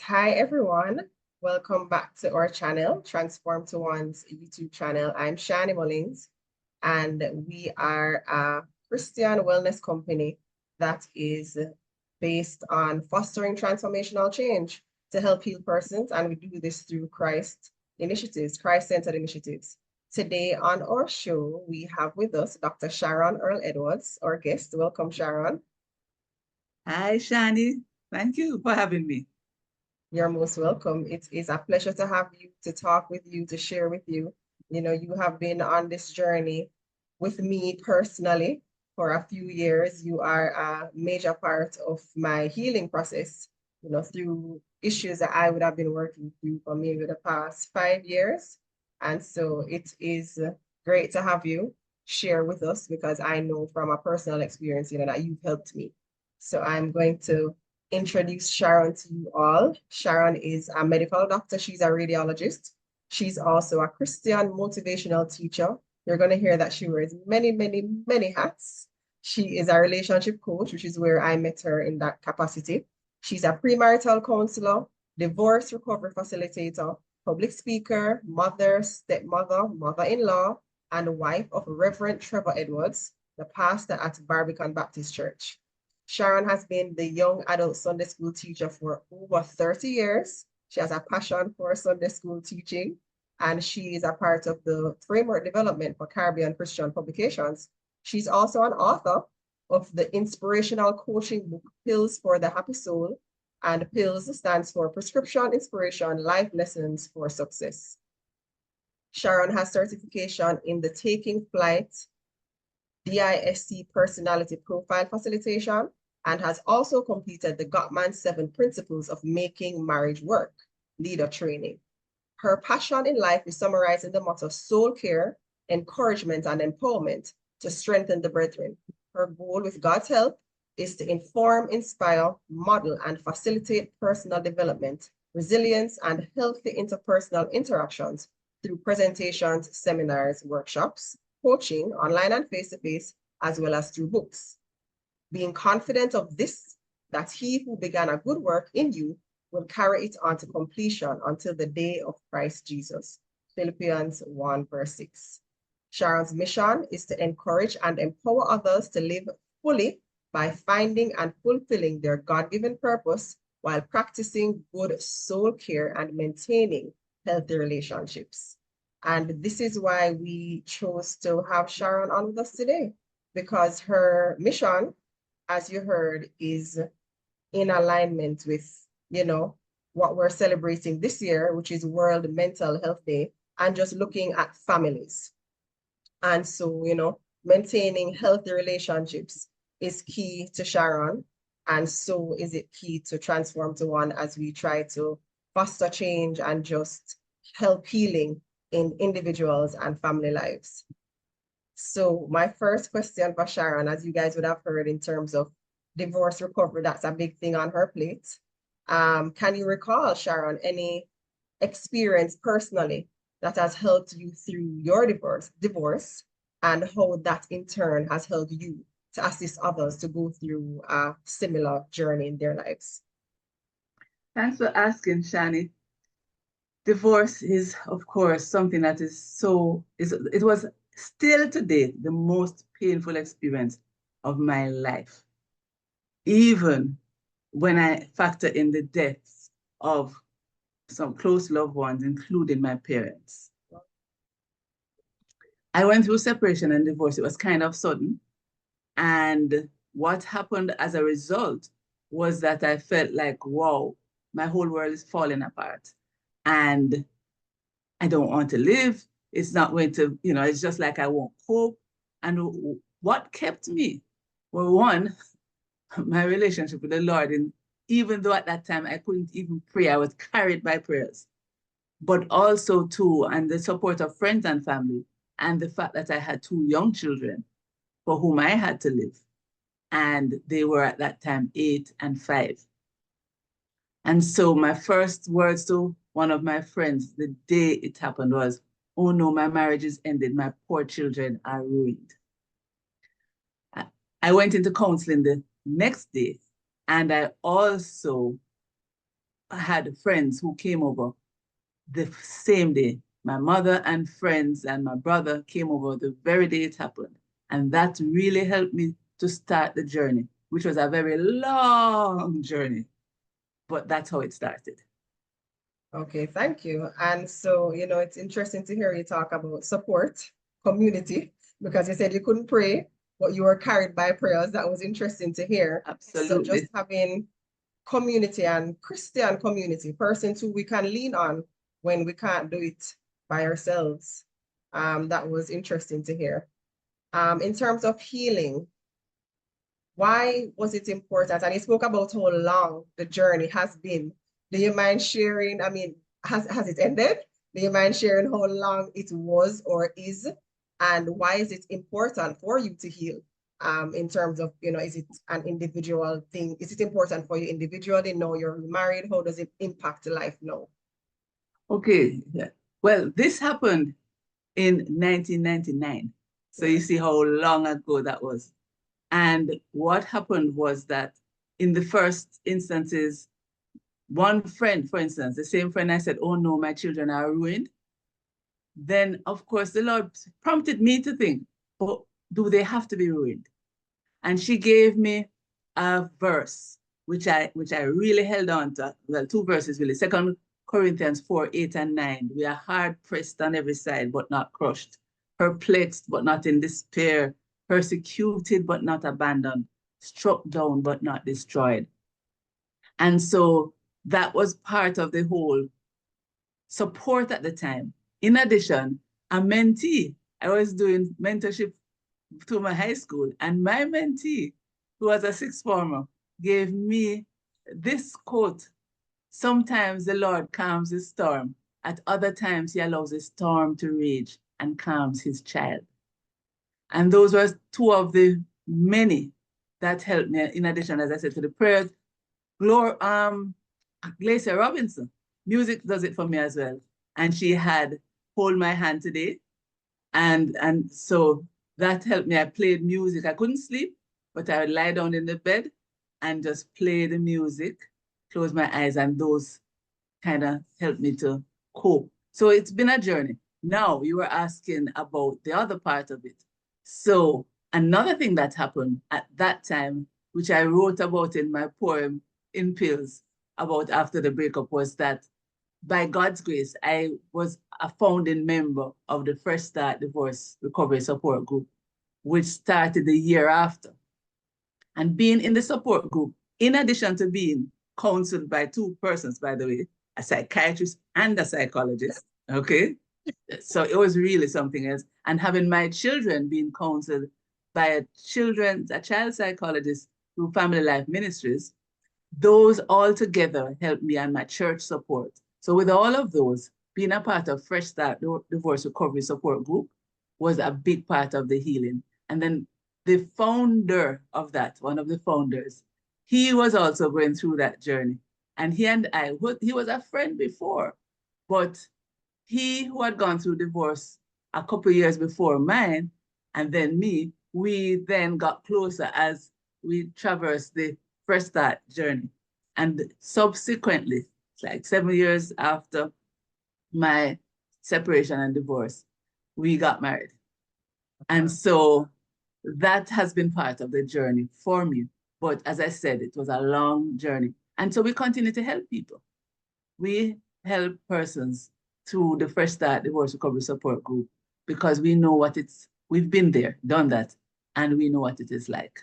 Hi everyone, welcome back to our channel, Transform to One's YouTube channel. I'm Shani Mullins, and we are a Christian wellness company that is based on fostering transformational change to help heal persons, and we do this through Christ initiatives, Christ-centered initiatives. Today on our show, we have with us Dr. Sharon Earle-Edwards, our guest. Welcome, Sharon. Hi, Shani. Thank you for having me. You're most welcome. It is a pleasure to have you, to talk with you, to share with you. You know, you have been on this journey with me personally for a few years. You are a major part of my healing process, you know, through issues that I would have been working through for maybe the past 5 years. And so it is great to have you share with us, because I know from a personal experience, you know, that you've helped me. So I'm going to introduce Sharon to you all. Sharon is a medical doctor. She's a radiologist. She's also a Christian motivational teacher. You're going to hear that she wears many, many, many hats. She is a relationship coach, which is where I met her in that capacity. She's a premarital counselor, divorce recovery facilitator, public speaker, mother, stepmother, mother-in-law, and wife of Reverend Trevor Edwards, the pastor at Barbican Baptist Church. Sharon has been the young adult Sunday school teacher for over 30 years. She has a passion for Sunday school teaching, and she is a part of the framework development for Caribbean Christian Publications. She's also an author of the inspirational coaching book, Pills for the Happy Soul, and PILLS stands for Prescription Inspiration Life Lessons for Success. Sharon has certification in the Taking Flight DISC Personality Profile Facilitation, and has also completed the Gottman 7 Principles of Making Marriage Work Leader Training. Her passion in life is summarized in the motto soul care, encouragement, and empowerment to strengthen the brethren. Her goal, with God's help, is to inform, inspire, model, and facilitate personal development, resilience, and healthy interpersonal interactions through presentations, seminars, workshops, coaching, online and face-to-face, as well as through books. Being confident of this, that he who began a good work in you will carry it on to completion until the day of Christ Jesus. Philippians 1 verse 6. Sharon's mission is to encourage and empower others to live fully by finding and fulfilling their God-given purpose while practicing good soul care and maintaining healthy relationships. And this is why we chose to have Sharon on with us today, because her mission, as you heard, is in alignment with, you know, what we're celebrating this year, which is World Mental Health Day, and just looking at families. And so, you know, maintaining healthy relationships is key to Sharon, and so is it key to Transform to One as we try to foster change and just help healing in individuals and family lives. So my first question for Sharon, as you guys would have heard in terms of divorce recovery, that's a big thing on her plate. Can you recall, Sharon, any experience personally that has helped you through your divorce, and how that in turn has helped you to assist others to go through a similar journey in their lives? Thanks for asking, Shani. Divorce is, of course, something that it was still today the most painful experience of my life, even when I factor in the deaths of some close loved ones, including my parents. I went through separation and divorce. It was kind of sudden. And what happened as a result was that I felt like, wow, my whole world is falling apart. And I don't want to live. It's not going to, you know, it's just like I won't cope. And what kept me? Well, one, my relationship with the Lord. And even though at that time I couldn't even pray, I was carried by prayers. But also, too, and the support of friends and family, and the fact that I had 2 young children for whom I had to live. And they were at that time 8 and 5. And so my first words to one of my friends the day it happened was, oh no, my marriage is ended. My poor children are ruined. I went into counseling the next day, and I also had friends who came over the same day. My mother and friends and my brother came over the very day it happened. And that really helped me to start the journey, which was a very long journey, but that's how it started. Okay, thank you. And so, it's interesting to hear you talk about support, community, because you said you couldn't pray, but you were carried by prayers. That was interesting to hear. So just Absolutely. having community and Christian community, persons who we can lean on when we can't do it by ourselves. That was interesting to hear. In terms of healing, why was it important? And he spoke about how long the journey has been. Do you mind sharing? I mean, has it ended? Do you mind sharing how long it was or is? And why is it important for you to heal? In terms of, is it an individual thing? Is it important for you individually? No, you're married. How does it impact life now? Okay. Yeah. Well, this happened in 1999. So you Yes. see how long ago that was. And what happened was that in the first instances, one friend, for instance, the same friend, I said, oh no, my children are ruined. Then, of course, the Lord prompted me to think, but do they have to be ruined? And she gave me a verse, which I really held on to. Well, two verses really. 2 Corinthians 4:8 and 9. We are hard pressed on every side, but not crushed, perplexed, but not in despair, persecuted, but not abandoned, struck down, but not destroyed. And so that was part of the whole support at the time. In addition, a mentee, I was doing mentorship to my high school, and my mentee, who was a sixth former, gave me this quote: sometimes the Lord calms the storm, at other times he allows the storm to rage and calms his child. And those were two of the many that helped me, in addition, as I said, to the prayers. Glacia Robinson, music does it for me as well. And she had Hold My Hand Today. And so that helped me. I played music. I couldn't sleep, but I would lie down in the bed and just play the music, close my eyes, and those kind of helped me to cope. So it's been a journey. Now you were asking about the other part of it. So another thing that happened at that time, which I wrote about in my poem In Pills about after the breakup, was that by God's grace, I was a founding member of the Fresh Start Divorce Recovery Support Group, which started the year after. And being in the support group, in addition to being counseled by two persons, by the way, a psychiatrist and a psychologist, okay? So it was really something else. And having my children being counseled by a child psychologist through Family Life Ministries, those all together helped me and my church support. So with all of those, being a part of Fresh Start Divorce Recovery Support Group was a big part of the healing. And then the founder of that, one of the founders, he was also going through that journey. And he and I, he was a friend before, but he who had gone through divorce a couple of years before mine, and then me, we then got closer as we traversed the Fresh Start journey. And subsequently, like 7 years after my separation and divorce, we got married. And so that has been part of the journey for me. But as I said, it was a long journey. And so we continue to help people. We help persons through the Fresh Start Divorce Recovery Support Group because we know what we've been there, done that, and we know what it is like.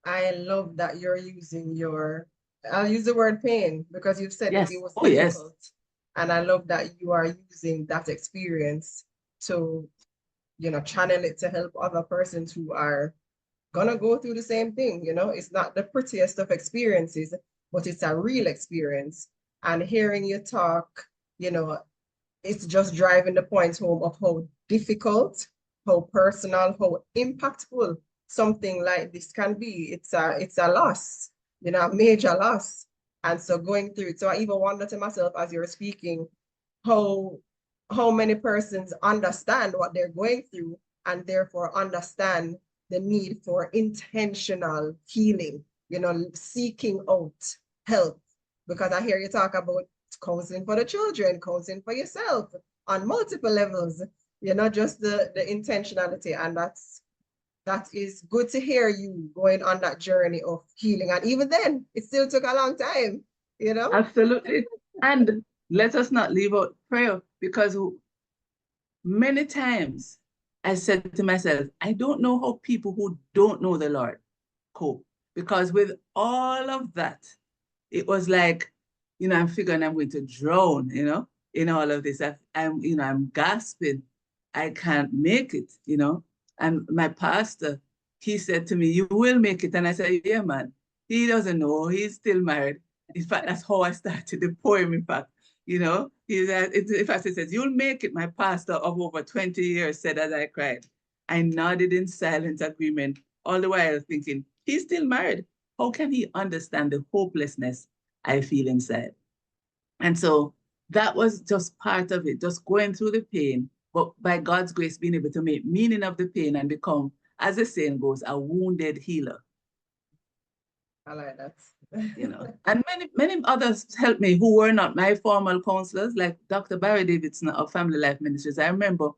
I love that you're using I'll use the word pain because you've said it Yes. was Oh, yes. difficult. And I love that you are using that experience to, channel it to help other persons who are gonna go through the same thing. It's not the prettiest of experiences, but it's a real experience. And hearing you talk, it's just driving the point home of how difficult, how personal, how impactful something like this can be. It's a loss, a major loss. And so going through it, so I even wonder to myself as you're speaking, how many persons understand what they're going through and therefore understand the need for intentional healing, you know, seeking out help. Because I hear you talk about counseling for the children, counseling for yourself on multiple levels, you know, just the intentionality. And that is good to hear you going on that journey of healing. And even then, it still took a long time, you know? Absolutely. And let us not leave out prayer, because many times I said to myself, I don't know how people who don't know the Lord cope. Because with all of that, it was like, I'm figuring I'm going to drown, in all of this. I'm gasping. I can't make it, And my pastor, he said to me, you will make it. And I said, yeah, man. He doesn't know. He's still married. In fact, that's how I started the poem, in fact. In fact, he says, you'll make it, my pastor of over 20 years said as I cried. I nodded in silent agreement, all the while thinking, he's still married. How can he understand the hopelessness I feel inside? And so that was just part of it, just going through the pain, but by God's grace, being able to make meaning of the pain and become, as the saying goes, a wounded healer. I like that. And many others helped me who were not my formal counselors, like Dr. Barry Davidson of Family Life Ministries. I remember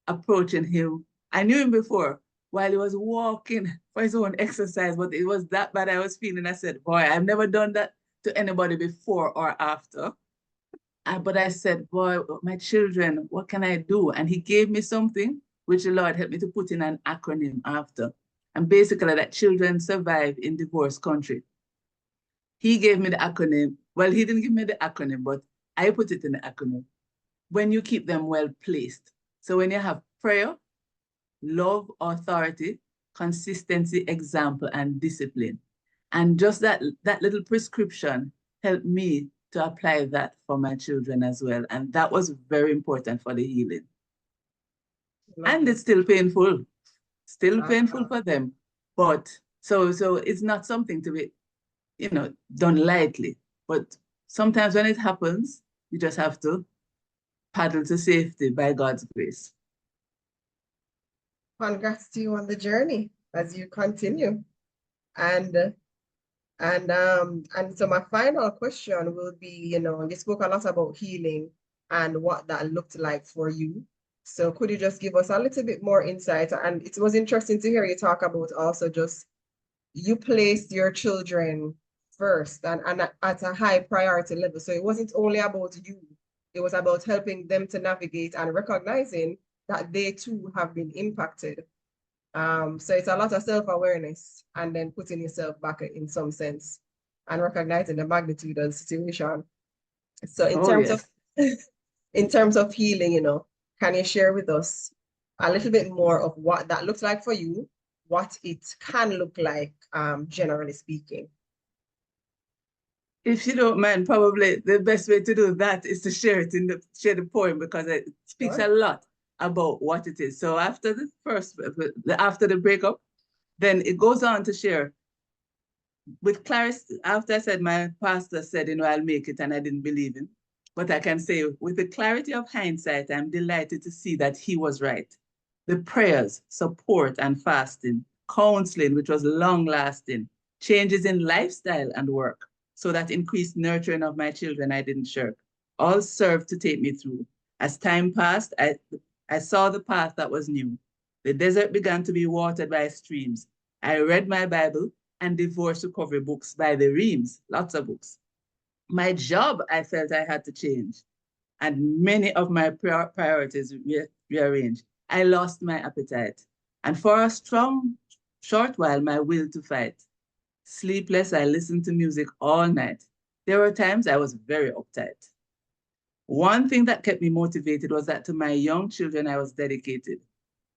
approaching him. I knew him before while he was walking for his own exercise, but it was that bad I was feeling. I said, boy, I've never done that to anybody before or after. But I said, boy, my children, what can I do? And he gave me something which the Lord helped me to put in an acronym after. And basically that children survive in divorce country. He gave me the acronym. Well, he didn't give me the acronym, but I put it in the acronym. When you keep them well placed. So when you have prayer, love, authority, consistency, example, and discipline. And just that little prescription helped me to apply that for my children as well. And that was very important for the healing. And it's still painful, for them. But so it's not something to be, done lightly. But sometimes when it happens, you just have to paddle to safety by God's grace. Congrats to you on the journey as you continue. And so my final question will be, you spoke a lot about healing and what that looked like for you. So could you just give us a little bit more insight? And it was interesting to hear you talk about also just you placed your children first and at a high priority level. So it wasn't only about you, it was about helping them to navigate and recognizing that they too have been impacted. So it's a lot of self-awareness and then putting yourself back in some sense and recognizing the magnitude of the situation. So in terms of healing, can you share with us a little bit more of what that looks like for you, what it can look like, generally speaking? If you don't mind, probably the best way to do that is to share the poem, because it speaks a lot about what it is. So after the breakup, then it goes on to share with clarity. After I said, my pastor said, I'll make it, and I didn't believe him. But I can say, with the clarity of hindsight, I'm delighted to see that he was right. The prayers, support, and fasting, counseling, which was long-lasting, changes in lifestyle and work, so that increased nurturing of my children I didn't shirk, all served to take me through. As time passed, I saw the path that was new. The desert began to be watered by streams. I read my Bible and divorce recovery books by the reams, lots of books. My job, I felt I had to change, and many of my priorities rearranged. I lost my appetite, and for a short while, my will to fight. Sleepless, I listened to music all night. There were times I was very uptight. One thing that kept me motivated was that to my young children, I was dedicated.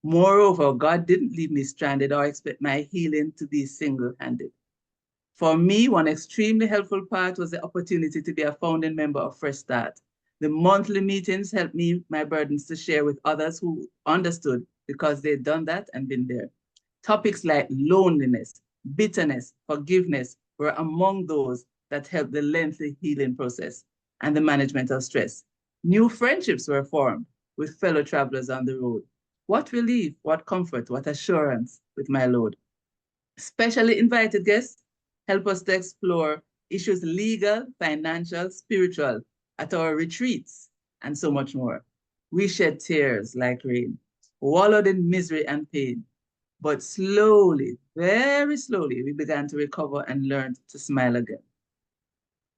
Moreover, God didn't leave me stranded or expect my healing to be single-handed. For me, one extremely helpful part was the opportunity to be a founding member of Fresh Start. The monthly meetings helped me my burdens to share with others who understood because they'd done that and been there. Topics like loneliness, bitterness, forgiveness were among those that helped the lengthy healing process and the management of stress. New friendships were formed with fellow travelers on the road. What relief, what comfort, what assurance with my Lord. Specially invited guests help us to explore issues legal, financial, spiritual at our retreats, and so much more. We shed tears like rain, wallowed in misery and pain, but slowly, very slowly, we began to recover and learn to smile again.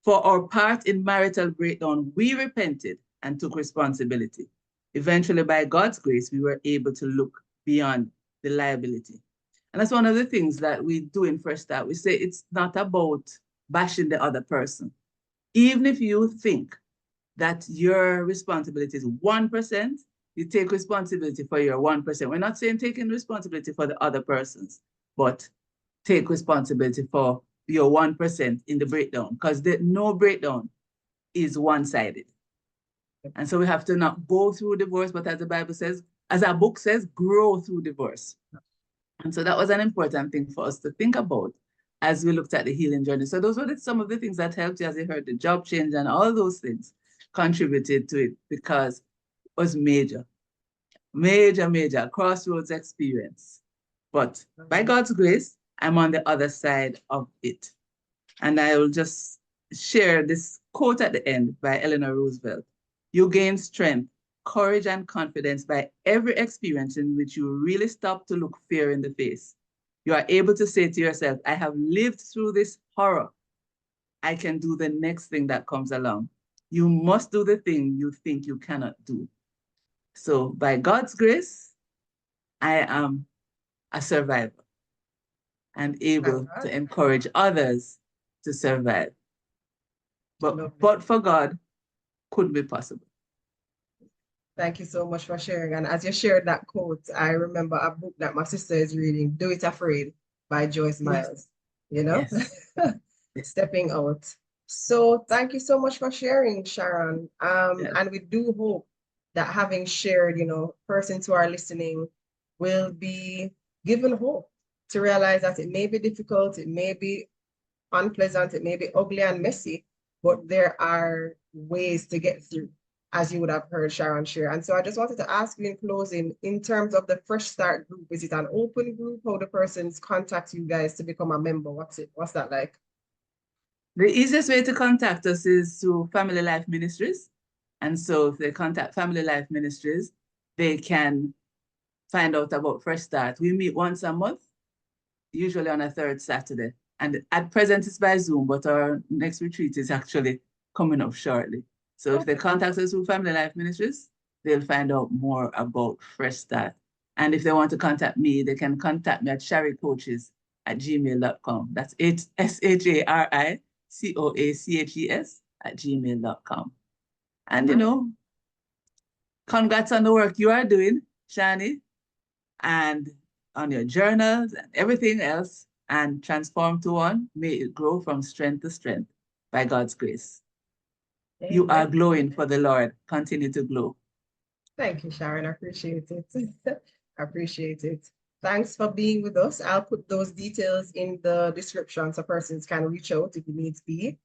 For our part in marital breakdown, we repented and took responsibility. Eventually, by God's grace, we were able to look beyond the liability. And that's one of the things that we do in Fresh Start. We say it's not about bashing the other person. Even if you think that your responsibility is 1%, you take responsibility for your 1%. We're not saying taking responsibility for the other persons, but take responsibility for your 1% in the breakdown, because no breakdown is one-sided. And so we have to not go through divorce, but as the Bible says, as our book says, grow through divorce. And so that was an important thing for us to think about as we looked at the healing journey. So those were some of the things that helped you, as you heard, the job change and all those things contributed to it, because it was major crossroads experience. But by God's grace, I'm on the other side of it. And I will just share this quote at the end by Eleanor Roosevelt. You gain strength, courage, and confidence by every experience in which you really stop to look fear in the face. You are able to say to yourself, I have lived through this horror. I can do the next thing that comes along. You must do the thing you think you cannot do. So by God's grace, I am a survivor and able to encourage others to survive. But for God, couldn't be possible. Thank you so much for sharing. And as you shared that quote, I remember a book that my sister is reading, Do It Afraid by Joyce Miles, you know, Yes. Stepping out. So thank you so much for sharing, Sharon. And we do hope that having shared, you know, persons who are listening will be given hope to realize that it may be difficult, it may be unpleasant, it may be ugly and messy, but there are ways to get through, as you would have heard Sharon share. And so I just wanted to ask you in closing, in terms of the Fresh Start group, is it an open group? How the persons contact you guys to become a member? What's that like? The easiest way to contact us is through Family Life Ministries. And so if they contact Family Life Ministries, they can find out about Fresh Start. We meet once a month, usually on a third Saturday. And at present it's by Zoom, but our next retreat is actually coming up shortly. So if they contact us through Family Life Ministries, they'll find out more about Fresh Start. And if they want to contact me, they can contact me at sharicoaches@gmail.com. That's SHARICOACHES@gmail.com. And, you know, congrats on the work you are doing, Shani, and on your journals and everything else, and Transform to One. May it grow from strength to strength by God's grace. Amen. You are glowing for the Lord. Continue to glow. Thank you, Sharon. I appreciate it. I appreciate it. Thanks for being with us. I'll put those details in the description so persons can reach out if it needs be.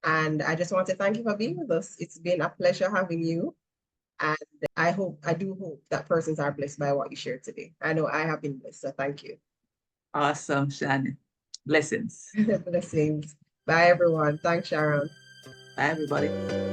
And I just want to thank you for being with us. It's been a pleasure having you. And I do hope that persons are blessed by what you shared today. I know I have been blessed, so thank you. Awesome, Shani. Blessings. Blessings. Bye, everyone. Thanks, Sharon. Bye, everybody.